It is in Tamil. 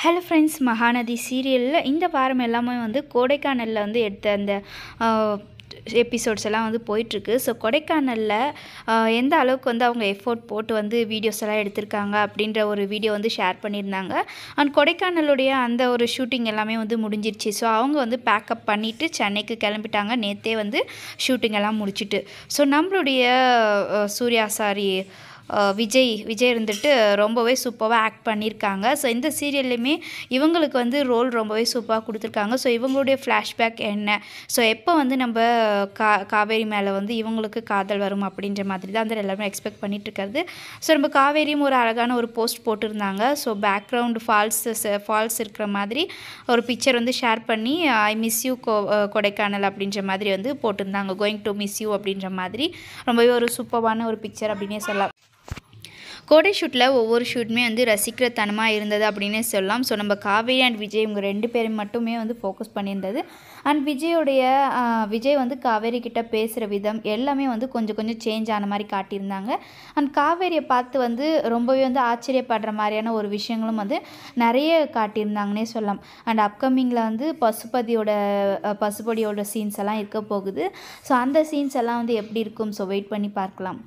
ஹலோ ஃப்ரெண்ட்ஸ், மகாநதி சீரியலில் இந்த வாரம் எல்லாமே வந்து கொடைக்கானலில் வந்து எடுத்த அந்த எபிசோட்ஸ் எல்லாம் வந்து போயிட்டுருக்கு. ஸோ கொடைக்கானலில் எந்த அளவுக்கு வந்து அவங்க எஃபோர்ட் போட்டு வந்து வீடியோஸ் எல்லாம் எடுத்திருக்காங்க அப்படின்ற ஒரு வீடியோ வந்து ஷேர் பண்ணியிருந்தாங்க. அண்ட் கொடைக்கானலுடைய அந்த ஒரு ஷூட்டிங் எல்லாமே வந்து முடிஞ்சிருச்சு. ஸோ அவங்க வந்து பேக்கப் பண்ணிவிட்டு சென்னைக்கு கிளம்பிட்டாங்க. நேற்றே வந்து ஷூட்டிங் எல்லாம் முடிச்சுட்டு. ஸோ நம்மளுடைய சூர்யா விஜய் இருந்துட்டு ரொம்பவே சூப்பராக ஆக்ட் பண்ணியிருக்காங்க. ஸோ இந்த சீரியல்லையுமே இவங்களுக்கு வந்து ரோல் ரொம்பவே சூப்பராக கொடுத்துருக்காங்க. ஸோ இவங்களுடைய ஃப்ளாஷ்பேக் என்ன, ஸோ எப்போ வந்து நம்ம காவேரி மேலே வந்து இவங்களுக்கு காதல் வரும் அப்படின்ற மாதிரி தான் வந்து எல்லாருமே எக்ஸ்பெக்ட் பண்ணிட்டு இருக்கிறது. ஸோ நம்ம காவேரியும் ஒரு அழகான ஒரு போஸ்ட் போட்டிருந்தாங்க. ஸோ பேக்ரவுண்டு ஃபால்ஸ் இருக்கிற மாதிரி ஒரு பிக்சர் வந்து ஷேர் பண்ணி ஐ மிஸ் யூ கொடைக்கானல் அப்படின்ற மாதிரி வந்து போட்டிருந்தாங்க. கோயிங் டு மிஸ் யூ அப்படின்ற மாதிரி ரொம்பவே ஒரு சூப்பரான ஒரு பிக்சர் அப்படின்னே சொல்லலாம். கோடை ஷூட்டில் ஒவ்வொரு ஷூட்டுமே வந்து ரசிக்கிற தனமாக இருந்தது அப்படின்னே சொல்லலாம். ஸோ நம்ம காவேரி அண்ட் விஜய் இவங்க 2 பேரும் மட்டுமே வந்து ஃபோக்கஸ் பண்ணியிருந்தது. அண்ட் விஜய் வந்து காவேரி கிட்ட பேசுகிற விதம் எல்லாமே வந்து கொஞ்சம் சேஞ்ச் ஆன மாதிரி காட்டியிருந்தாங்க. அண்ட் காவேரியை பார்த்து வந்து ரொம்பவே வந்து ஆச்சரியப்படுற மாதிரியான ஒரு விஷயங்களும் வந்து நிறைய காட்டியிருந்தாங்கன்னே சொல்லலாம். அண்ட் அப்கமிங்கில் வந்து பசுபதியோட சீன்ஸ் எல்லாம் இருக்க போகுது. ஸோ அந்த சீன்ஸ் எல்லாம் வந்து எப்படி இருக்கும், ஸோ வெயிட் பண்ணி பார்க்கலாம்.